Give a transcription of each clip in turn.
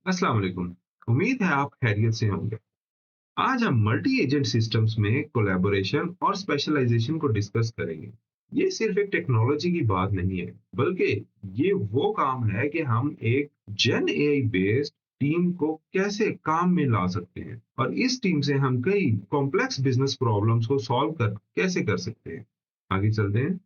अस्सलाम वालेकुम। उम्मीद है आप खैरियत से होंगे। आज हम मल्टी एजेंट सिस्टम्स में कोलैबोरेशन और स्पेशलाइजेशन को डिस्कस करेंगे। ये सिर्फ एक टेक्नोलॉजी की बात नहीं है, बल्कि ये वो काम है कि हम एक जेन एआई बेस्ड टीम को कैसे काम में ला सकते हैं और इस टीम से हम कई कॉम्प्लेक्स बिजनेस प्रॉब्लम्स को सॉल्व कर कैसे कर सकते हैं। आगे चलते हैं।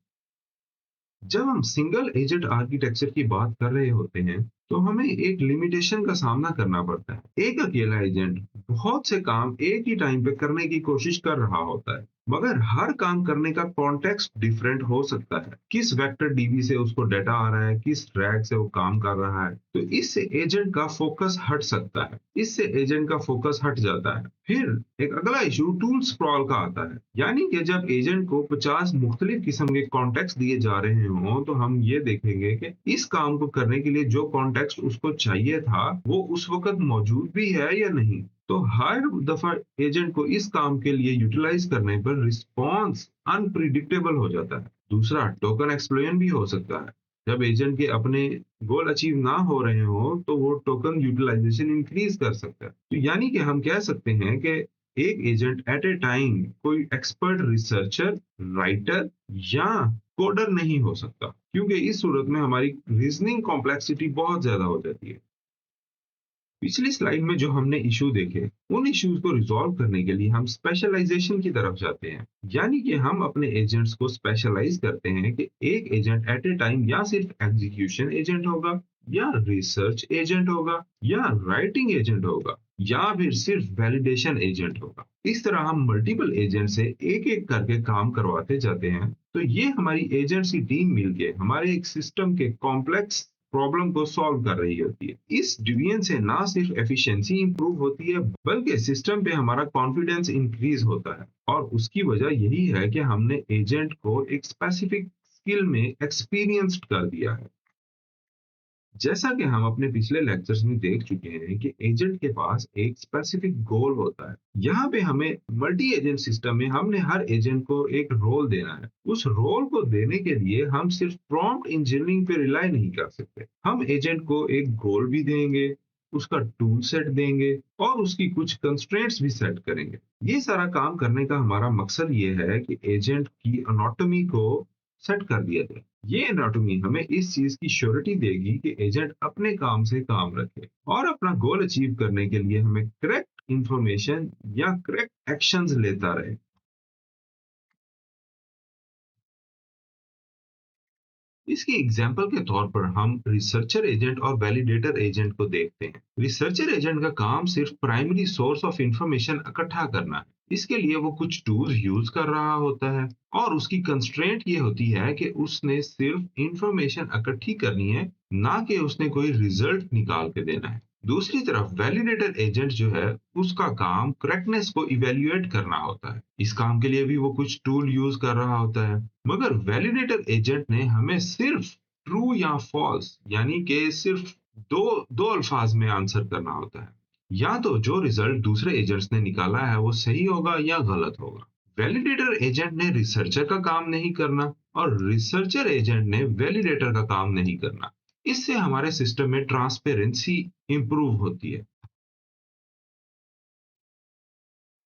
जब हम सिंगल एजेंट आर्किटेक्चर की बात कर रहे होते हैं, तो हमें एक लिमिटेशन का सामना करना पड़ता है। एक अकेला एजेंट बहुत से काम एक ही टाइम पे करने की कोशिश कर रहा होता है, मगर हर काम करने का कॉन्टेक्स्ट डिफरेंट हो सकता है। किस वेक्टर डीबी से उसको डाटा आ रहा है, किस ट्रैक से वो काम कर रहा है, तो इससे एजेंट का फोकस हट सकता है, इससे एजेंट का फोकस हट जाता है। फिर एक अगला इशू टूल स्प्रॉल का आता है, यानी कि जब एजेंट को 50 मुख्तलिफ किस्म के कॉन्टेक्स्ट दिए जा रहे हों, तो हम ये देखेंगे कि इस काम को करने के लिए जो कॉन्टेक्स्ट उसको चाहिए था वो उस वक्त मौजूद भी है या नहीं। तो हर दफा एजेंट को इस काम के लिए यूटिलाइज करने पर रिस्पॉन्स अनप्रिडिक्टेबल हो जाता है। दूसरा टोकन एक्सप्लोजन भी हो सकता है। जब एजेंट के अपने गोल अचीव ना हो रहे हो, तो वो टोकन यूटिलाइजेशन इंक्रीज कर सकता है। तो यानी कि हम कह सकते हैं कि एक एजेंट एट ए टाइम कोई एक्सपर्ट रिसर्चर, राइटर या कोडर नहीं हो सकता, क्योंकि इस सूरत में हमारी रीजनिंग कॉम्प्लेक्सिटी बहुत ज्यादा हो जाती है। पिछली स्लाइड में जो हमने इशू देखे, उन इश्यूज को रिजॉल्व करने के लिए हम स्पेशलाइजेशन की तरफ जाते हैं। यानी कि हम अपने एजेंट्स को स्पेशलाइज करते हैं कि एक एजेंट एट ए टाइम या सिर्फ एग्जीक्यूशन एजेंट होगा, या रिसर्च एजेंट होगा, या राइटिंग एजेंट होगा, या फिर सिर्फ वैलिडेशन एजेंट होगा। इस तरह हम मल्टीपल एजेंट से एक एक करके काम करवाते जाते हैं। तो ये हमारी एजेंट्स की टीम मिलके हमारे एक सिस्टम के कॉम्प्लेक्स प्रॉब्लम को सॉल्व कर रही होती है। इस डिवीजन से ना सिर्फ एफिशिएंसी इंप्रूव होती है, बल्कि सिस्टम पे हमारा कॉन्फिडेंस इंक्रीज होता है। और उसकी वजह यही है कि हमने एजेंट को एक स्पेसिफिक स्किल में एक्सपीरियंस्ड कर दिया है। जैसा कि हम अपने पिछले लेक्चर्स में देख चुके हैं कि एजेंट के पास एक स्पेसिफिक गोल होता है। यहाँ पे हमें मल्टी एजेंट सिस्टम में हमने हर एजेंट को एक रोल देना है। उस रोल को देने के लिए हम सिर्फ प्रॉम्प्ट इंजीनियरिंग पे रिलाई नहीं कर सकते। हम एजेंट को एक गोल भी देंगे, उसका टूल सेट देंगे और उसकी कुछ कंस्ट्रेंट्स भी सेट करेंगे। ये सारा काम करने का हमारा मकसद ये है कि एजेंट की अनोटमी को सेट कर दिया जाए। ये एनाटॉमी हमें इस चीज की श्योरिटी देगी कि एजेंट अपने काम से काम रखे और अपना गोल अचीव करने के लिए हमें करेक्ट इंफॉर्मेशन या करेक्ट एक्शंस लेता रहे। इसकी एग्जाम्पल के तौर पर हम रिसर्चर एजेंट और वैलिडेटर एजेंट को देखते हैं। रिसर्चर एजेंट का काम सिर्फ प्राइमरी सोर्स ऑफ इंफॉर्मेशन इकट्ठा करना है। इसके लिए वो कुछ टूल्स यूज कर रहा होता है और उसकी कंस्ट्रेंट ये होती है कि उसने सिर्फ इंफॉर्मेशन इकट्ठी करनी है, ना कि उसने कोई रिजल्ट निकाल के देना है। दूसरी तरफ वैलिडेटर एजेंट जो है, उसका काम करेक्टनेस को इवेल्युएट करना होता है। इस काम के लिए भी वो कुछ टूल यूज कर रहा होता है, मगर वैलिडेटर एजेंट ने हमें सिर्फ ट्रू या फॉल्स, यानी कि सिर्फ दो दो अल्फाज में आंसर करना होता है। या तो जो रिजल्ट दूसरे एजेंट्स ने निकाला है वो सही होगा या गलत होगा। वैलिडेटर एजेंट ने रिसर्चर का काम नहीं करना और रिसर्चर एजेंट ने वैलिडेटर का काम नहीं करना। इससे हमारे सिस्टम में ट्रांसपेरेंसी इंप्रूव होती है।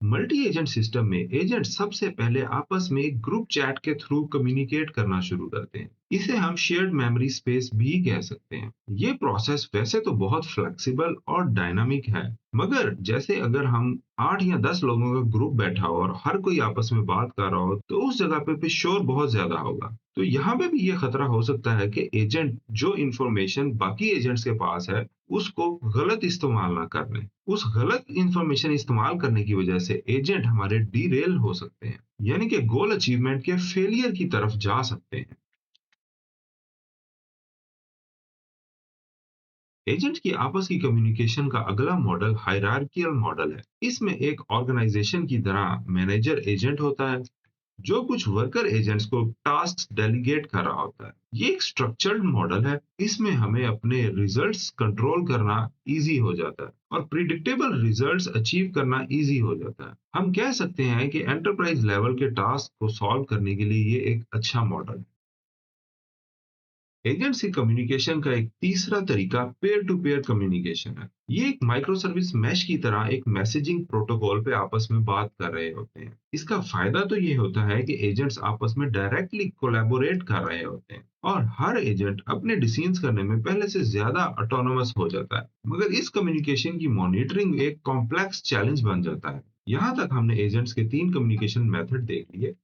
मल्टी एजेंट सिस्टम में एजेंट सबसे पहले आपस में एक ग्रुप चैट के थ्रू कम्युनिकेट करना शुरू करते हैं। इसे हम शेयर्ड मेमोरी स्पेस भी कह सकते हैं। ये प्रोसेस वैसे तो बहुत फ्लेक्सिबल और डायनामिक है, मगर जैसे अगर हम 8 या 10 लोगों का ग्रुप बैठा हो और हर कोई आपस में बात कर रहा हो, तो उस जगह पे भी शोर बहुत ज्यादा होगा। तो यहाँ पे भी ये खतरा हो सकता है कि एजेंट जो इंफॉर्मेशन बाकी एजेंट्स के पास है, उसको गलत इस्तेमाल ना कर लें। उस गलत इंफॉर्मेशन इस्तेमाल करने की वजह से एजेंट हमारे डीरेल हो सकते हैं, यानी कि गोल अचीवमेंट के फेलियर की तरफ जा सकते हैं। एजेंट की आपस की कम्युनिकेशन का अगला मॉडल हायरार्कियल मॉडल है। इसमें एक ऑर्गेनाइजेशन की तरह मैनेजर एजेंट होता है, जो कुछ वर्कर एजेंट्स को टास्क डेलीगेट कर रहा होता है। ये एक स्ट्रक्चर्ड मॉडल है। इसमें हमें अपने रिजल्ट्स कंट्रोल करना इजी हो जाता है और प्रिडिक्टेबल रिजल्ट्स अचीव करना इजी हो जाता है। हम कह सकते हैं कि एंटरप्राइज लेवल के टास्क को सॉल्व करने के लिए ये एक अच्छा मॉडल है। एजेंट से कम्युनिकेशन का एक तीसरा तरीका पेयर टू पेयर कम्युनिकेशन है। ये एक माइक्रो सर्विस मैश की तरह एक मैसेजिंग प्रोटोकॉल पे आपस में बात कर रहे होते हैं। इसका फायदा तो ये होता है कि एजेंट्स आपस में डायरेक्टली कोलैबोरेट कर रहे होते हैं और हर एजेंट अपने डिसीजंस करने में पहले से ज्यादा ऑटोनोमस हो जाता है। मगर इस कम्युनिकेशन की मॉनिटरिंग एक कॉम्प्लेक्स चैलेंज बन जाता है। यहाँ तक हमने एजेंट्स के 3 कम्युनिकेशन मेथड देख लिए।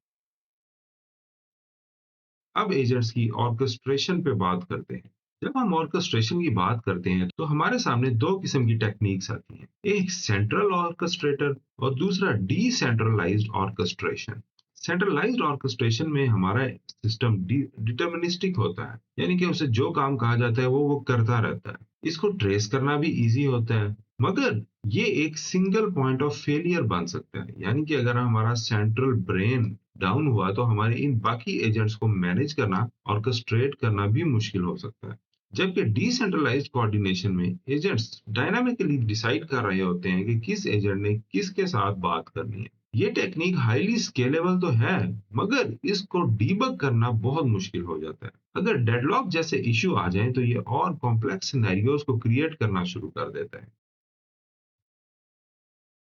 अब एजेंट्स की ऑर्केस्ट्रेशन पे बात करते हैं। जब हम ऑर्केस्ट्रेशन की बात करते हैं तो हमारे सामने दो किस्म की टेक्निक्स आती हैं, एक सेंट्रल ऑर्केस्ट्रेटर और दूसरा डिसेंट्रलाइज्ड ऑर्केस्ट्रेशन। सेंट्रलाइज्ड ऑर्केस्ट्रेशन में हमारा सिस्टम डिटर्मिनिस्टिक होता है, यानी कि उसे जो काम कहा जाता है वो करता रहता है। इसको ट्रेस करना भी इजी होता है, मगर ये एक सिंगल पॉइंट ऑफ फेलियर बन सकता है, यानी कि अगर हमारा सेंट्रल ब्रेन डाउन हुआ तो हमारे इन बाकी एजेंट्स को मैनेज करना, ऑर्केस्ट्रेट करना भी मुश्किल हो सकता है। जबकि डिसेंट्रलाइज्ड कोऑर्डिनेशन में एजेंट्स डायनामिकली डिसाइड कर रहे होते हैं कि किस एजेंट ने किसके साथ बात करनी है। ये टेक्निक हाईली स्केलेबल तो है, मगर इसको डीबग करना बहुत मुश्किल हो जाता है। अगर डेडलॉक जैसे इश्यू आ जाएं तो ये और कॉम्प्लेक्स सिनेरियोज को क्रिएट करना शुरू कर देता है।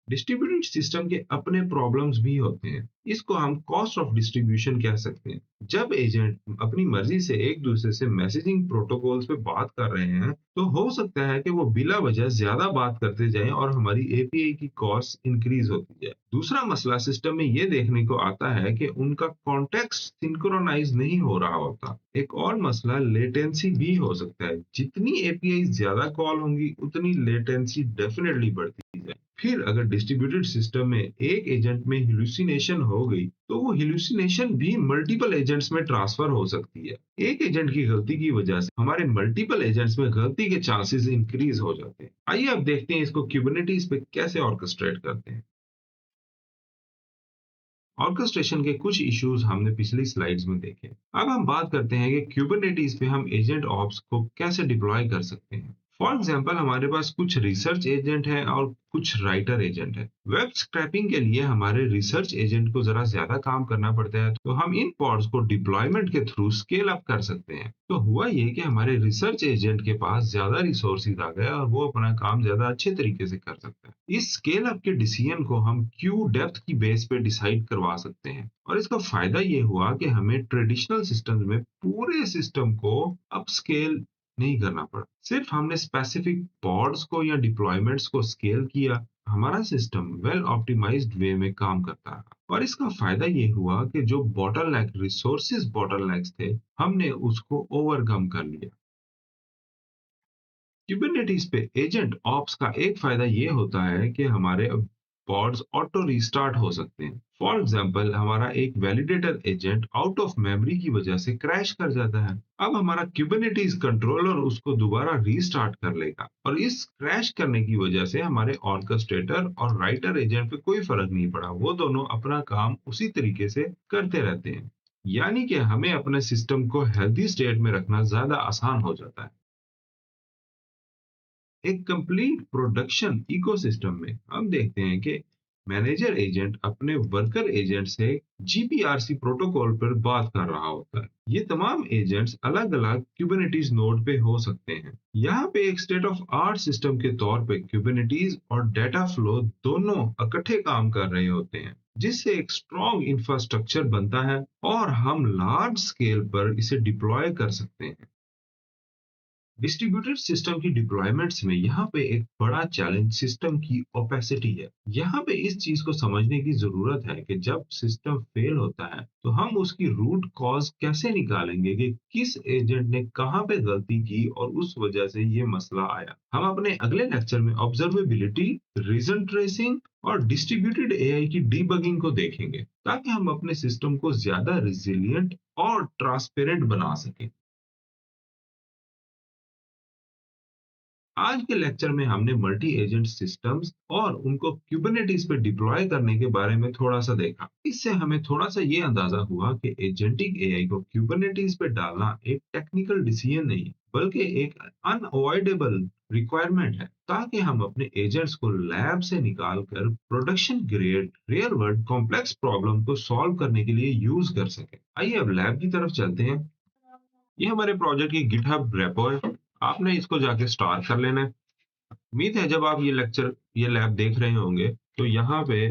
डिस्ट्रीब्यूटेड सिस्टम के अपने प्रॉब्लम्स भी होते हैं। इसको हम कॉस्ट ऑफ डिस्ट्रीब्यूशन कह सकते हैं। जब एजेंट अपनी मर्जी से एक दूसरे से मैसेजिंग प्रोटोकॉल्स पे बात कर रहे हैं तो हो सकता है कि वो बिला वजह ज्यादा बात करते जाएं और हमारी एपीआई की कॉस्ट इंक्रीज होती जाए। दूसरा मसला सिस्टम में ये देखने को आता है कि उनका कॉन्टेक्स्ट सिंक्रोनाइज नहीं हो रहा होता। एक और मसला लेटेंसी भी हो सकता है। जितनी एपीआई ज्यादा कॉल होंगी उतनी लेटेंसी डेफिनेटली बढ़ती है। फिर अगर डिस्ट्रीब्यूटेड सिस्टम में एक एजेंट में हिलुसिनेशन हो गई तो वो हिलुसिनेशन भी मल्टीपल एजेंट्स में ट्रांसफर हो सकती है। एक एजेंट की गलती की वजह से हमारे मल्टीपल एजेंट्स में गलती के चांसेस इंक्रीज हो जाते हैं। आइए अब देखते हैं इसको क्यूबरनेटिस पे कैसे ऑर्केस्ट्रेट करते हैं। ऑर्केस्ट्रेशन के कुछ इश्यूज हमने पिछली स्लाइड्स में देखे। अब हम बात करते हैं कि क्यूबरनेटिस पे हम एजेंट ऑप्स को कैसे डिप्लॉय कर सकते हैं। फॉर एग्जांपल हमारे पास कुछ रिसर्च एजेंट है और कुछ राइटर एजेंट है। वेब स्क्रैपिंग के लिए हमारे रिसर्च एजेंट को जरा ज्यादा काम करना पड़ता है, तो हम इन पॉड्स को डिप्लॉयमेंट के थ्रू स्केल अप कर सकते हैं। तो हुआ ये कि हमारे रिसर्च एजेंट के पास ज्यादा रिसोर्सेज आ गए और वो अपना काम ज्यादा अच्छे तरीके से कर सकता है। इस स्केल अप के डिसीजन को हम क्यू डेप्थ की बेस पे डिसाइड करवा सकते हैं और इसका फायदा ये हुआ कि हमें ट्रेडिशनल सिस्टम्स में पूरे सिस्टम को अपस्केल नहीं करना पड़ा। सिर्फ हमने स्पेसिफिक पॉड्स को या डिप्लॉयमेंट्स को स्केल किया। हमारा सिस्टम वेल ऑप्टिमाइज्ड वे में काम करता है और इसका फायदा ये हुआ कि जो बॉटलनेक रिसोर्सेज बॉटलनेक्स थे, हमने उसको ओवरकम कर लिया। कुबरनेटिस पे एजेंट ऑप्स का एक फायदा ये होता है कि हमारे पॉड्स ऑटो रीस्टार्ट हो सकते हैं। फॉर एग्जांपल हमारा एक validator agent out of memory की वजह से क्रैश कर जाता है। अब हमारा कुबरनेटिस कंट्रोलर उसको दोबारा रीस्टार्ट कर लेगा और इस क्रैश करने की वजह से हमारे ऑर्केस्ट्रेटर और राइटर एजेंट पे कोई फर्क नहीं पड़ा। वो दोनों अपना काम उसी तरीके से करते रहते हैं। यानी कि हमें अपने सिस्टम को हेल्दी स्टेट में रखना ज्यादा आसान हो जाता है। एक कंप्लीट प्रोडक्शन इकोसिस्टम में हम देखते हैं कि मैनेजर एजेंट अपने वर्कर एजेंट से जीपीआरसी प्रोटोकॉल पर बात कर रहा होता है। ये तमाम एजेंट्स अलग अलग क्यूबरनेटिस नोड पे हो सकते हैं। यहाँ पे एक स्टेट ऑफ आर्ट सिस्टम के तौर पे क्यूबरनेटिस और डेटा फ्लो दोनों इकट्ठे काम कर रहे होते हैं, जिससे एक स्ट्रॉन्ग इंफ्रास्ट्रक्चर बनता है और हम लार्ज स्केल पर इसे डिप्लॉय कर सकते हैं। डिस्ट्रीब्यूटेड सिस्टम की डिप्लॉयमेंट्स में यहाँ पे एक बड़ा चैलेंज सिस्टम की ओपेसिटी है। यहाँ पे इस चीज को समझने की जरूरत है कि जब सिस्टम फेल होता है तो हम उसकी रूट कॉज कैसे निकालेंगे कि किस एजेंट ने कहाँ पे गलती की और उस वजह से ये मसला आया। हम अपने अगले लेक्चर में ऑब्जर्वेबिलिटी, रीजन ट्रेसिंग और डिस्ट्रीब्यूटेड एआई की डीबगिंग को देखेंगे, ताकि हम अपने सिस्टम को ज्यादा रिजिलियंट और ट्रांसपेरेंट बना सकें। आज के लेक्चर में हमने मल्टी एजेंट सिस्टम्स और उनको क्यूबरनेटिस पे डिप्लॉय करने के बारे में थोड़ा सा देखा। इससे हमें थोड़ा सा ये अंदाजा हुआ कि एजेंटिक एआई को क्यूबरनेटिस पे डालना एक टेक्निकल डिसीजन नहीं, बल्कि एक अनअवॉइडेबल रिक्वायरमेंट है, ताकि हम अपने एजेंट्स को लैब से निकाल कर production grade real world complex problem को सॉल्व करने के लिए यूज कर सके। आइए अब लैब की तरफ चलते हैं। ये हमारे प्रोजेक्ट की गिटहब रेपो है, आपने इसको जाके स्टार कर लेना है। उम्मीद है जब आप ये लैब देख रहे होंगे तो यहाँ पे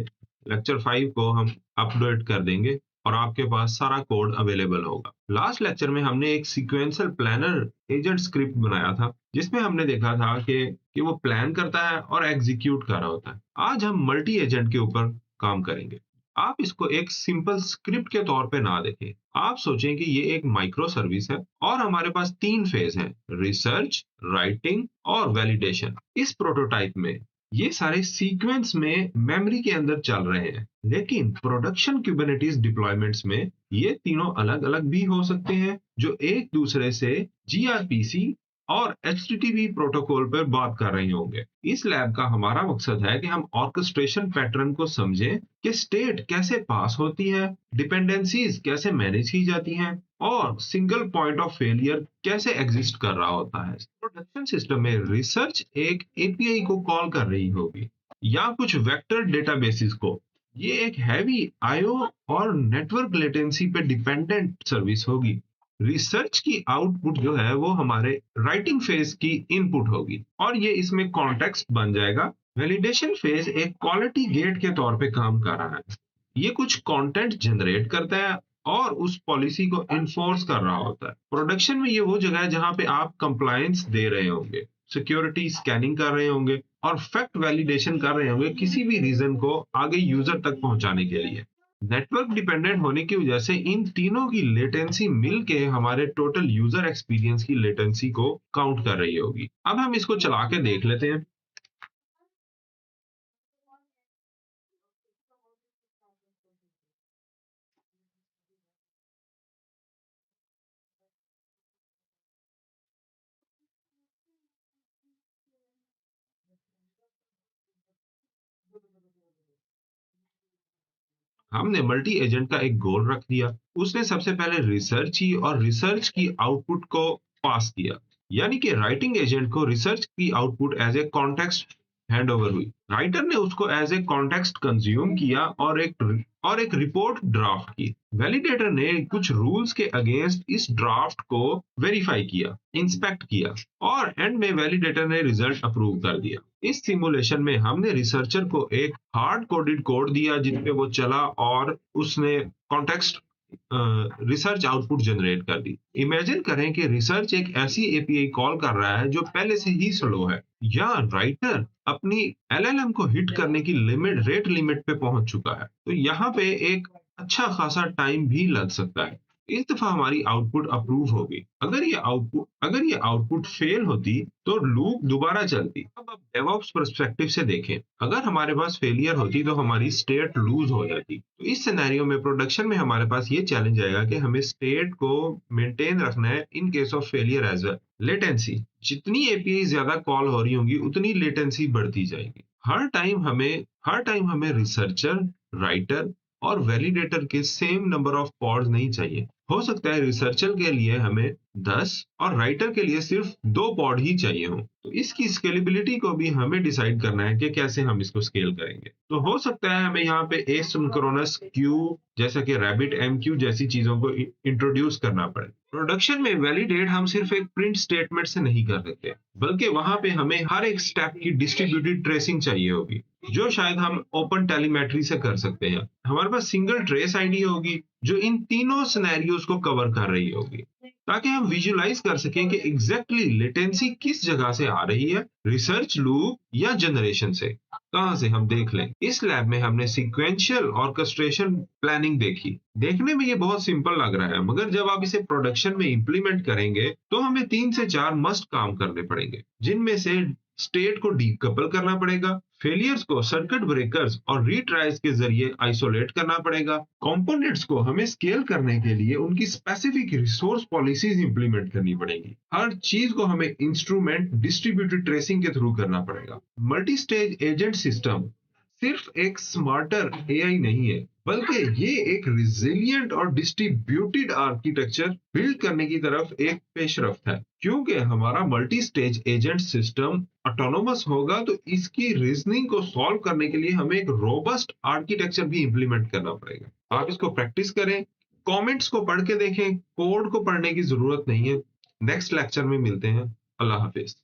लेक्चर 5 को हम अपडेट कर देंगे और आपके पास सारा कोड अवेलेबल होगा। लास्ट लेक्चर में हमने एक सीक्वेंशियल प्लानर एजेंट स्क्रिप्ट बनाया था जिसमें हमने देखा था कि वो प्लान करता है और एग्जीक्यूट कर रहा होता है। आज हम मल्टी एजेंट के ऊपर काम करेंगे। आप इसको एक सिंपल स्क्रिप्ट के तौर पे ना देखें। आप सोचें कि ये एक माइक्रो सर्विस है और हमारे पास 3 फेज हैं, रिसर्च, राइटिंग और वैलिडेशन। इस प्रोटोटाइप में ये सारे सीक्वेंस में मेमोरी के अंदर चल रहे हैं, लेकिन प्रोडक्शन कुबरनेटिस डिप्लॉयमेंट्स में ये तीनों अलग-अलग भी हो सकते हैं जो एक दूसरे से जीआरपीसी और एचटीटीपी प्रोटोकॉल पर बात कर रहे होंगे। इस लैब का हमारा मकसद है कि हम ऑर्केस्ट्रेशन पैटर्न को समझें कि स्टेट कैसे पास होती है, डिपेंडेंसीज कैसे मैनेज की जाती हैं और सिंगल पॉइंट ऑफ फेलियर कैसे एग्जिस्ट कर रहा होता है। प्रोडक्शन सिस्टम में रिसर्च एक एपीआई को कॉल कर रही होगी या कुछ वेक्टर डेटाबेसेस को। ये एक हैवी आईओ और नेटवर्क लेटेंसी पे डिपेंडेंट सर्विस होगी। रिसर्च की आउटपुट जो है वो हमारे राइटिंग फेज की इनपुट होगी और ये इसमें कॉन्टेक्स्ट बन जाएगा। वैलिडेशन फेज एक क्वालिटी गेट के तौर पे काम कर रहा है। ये कुछ कंटेंट जनरेट करता है और उस पॉलिसी को इन्फोर्स कर रहा होता है। प्रोडक्शन में ये वो जगह है जहां पे आप कंप्लायंस दे रहे होंगे, सिक्योरिटी स्कैनिंग कर रहे होंगे और फैक्ट वैलिडेशन कर रहे होंगे किसी भी रीजन को आगे यूजर तक पहुंचाने के लिए। नेटवर्क डिपेंडेंट होने की वजह से इन तीनों की लेटेंसी मिलके हमारे टोटल यूजर एक्सपीरियंस की लेटेंसी को काउंट कर रही होगी। अब हम इसको चला के देख लेते हैं। हमने मल्टी एजेंट का एक गोल रख दिया। उसने सबसे पहले रिसर्च की और रिसर्च की आउटपुट को पास किया। यानी कि राइटिंग एजेंट को रिसर्च की output as a context hand over हुई। राइटर ने उसको एज ए कॉन्टेक्स्ट कंज्यूम किया और एक रिपोर्ट ड्राफ्ट की। वैलिडेटर ने कुछ रूल्स के अगेंस्ट इस ड्राफ्ट को वेरीफाई किया, इंस्पेक्ट किया और एंड में वैलिडेटर ने रिजल्ट अप्रूव कर दिया। इस सिमुलेशन में हमने रिसर्चर को एक हार्ड कोडेड कोड दिया जिसपे वो चला और उसने कॉन्टेक्स्ट रिसर्च आउटपुट जनरेट कर दी। इमेजिन करें कि रिसर्च एक ऐसी एपीआई कॉल कर रहा है जो पहले से ही स्लो है, या राइटर अपनी एलएलएम को हिट करने की रेट लिमिट पे पहुंच चुका है, तो यहाँ पे एक अच्छा खासा टाइम भी लग सकता है। इस दफा हमारी आउटपुट अप्रूव होगी। अगर ये आउटपुट फेल होती तो लूप दोबारा चलती। अब आप डेवऑप्स पर्सपेक्टिव से देखें, अगर हमारे पास फेलियर होती तो हमारी स्टेट लूज हो जाती। तो इस सिनेरियो में प्रोडक्शन में हमारे पास ये चैलेंज आएगा कि हमें स्टेट को मेंटेन रखना है in case of failure as well. Latency, जितनी एपीआई ज्यादा कॉल हो रही होंगी उतनी लेटेंसी बढ़ती जाएगी। हर टाइम हमें रिसर्चर, राइटर और वैलिडेटर के सेम नंबर ऑफ पॉड्स नहीं चाहिए। हो सकता है रिसर्चर के लिए हमें 10 और राइटर के लिए सिर्फ 2 पॉड ही चाहिए हो। तो इसकी स्केलेबिलिटी को भी हमें डिसाइड करना है कि कैसे हम इसको स्केल करेंगे। तो हो सकता है हमें यहाँ पे एसिंक्रोनस क्यू जैसा कि रैबिट एमक्यू जैसी चीजों को इंट्रोड्यूस करना पड़े। प्रोडक्शन में वैलिडेट हम सिर्फ एक प्रिंट स्टेटमेंट से नहीं कर सकते, बल्कि वहां पे हमें हर एक स्टेप की डिस्ट्रीब्यूटेड ट्रेसिंग चाहिए होगी, जो शायद हम ओपन टेलीमेट्री से कर सकते हैं। हमारे पास सिंगल ट्रेस आईडी होगी जो इन तीनों सिनेरियोज को कवर कर रही होगी, ताकि हम विजुलाइज कर सकें कि एग्जैक्टली लेटेंसी किस जगह से आ रही है, रिसर्च लूप या जनरेशन से। कहां से हम देख लें। इस लैब में हमने सीक्वेंशियल ऑर्केस्ट्रेशन प्लानिंग देखी। देखने में ये बहुत सिंपल लग रहा है, मगर जब आप इसे प्रोडक्शन में इंप्लीमेंट करेंगे तो हमें 3 से 4 मस्ट काम करने पड़ेंगे, जिनमें से स्टेट को डीकपल करना पड़ेगा, फेलियर्स को सर्किट ब्रेकर्स और रीट्राइज के जरिए आइसोलेट करना पड़ेगा, कंपोनेंट्स को हमें स्केल करने के लिए उनकी स्पेसिफिक रिसोर्स पॉलिसीज इंप्लीमेंट करनी पड़ेगी, हर चीज को हमें इंस्ट्रूमेंट डिस्ट्रीब्यूटेड ट्रेसिंग के थ्रू करना पड़ेगा। मल्टी स्टेज एजेंट सिस्टम सिर्फ एक स्मार्टर एआई नहीं है, बल्कि ये एक रिजिलियंट और डिस्ट्रीब्यूटेड आर्किटेक्चर बिल्ड करने की तरफ एक पेशरफ्त है। क्योंकि हमारा multi stage agent system autonomous होगा तो इसकी रीजनिंग को सॉल्व करने के लिए हमें एक रोबस्ट आर्किटेक्चर भी इंप्लीमेंट करना पड़ेगा। आप इसको प्रैक्टिस करें, कमेंट्स को पढ़ के देखें, कोड को पढ़ने की ज़रूरत नहीं है। नेक्स्ट लेक्चर में मिलते हैं। अल्लाह हाफ़िज़।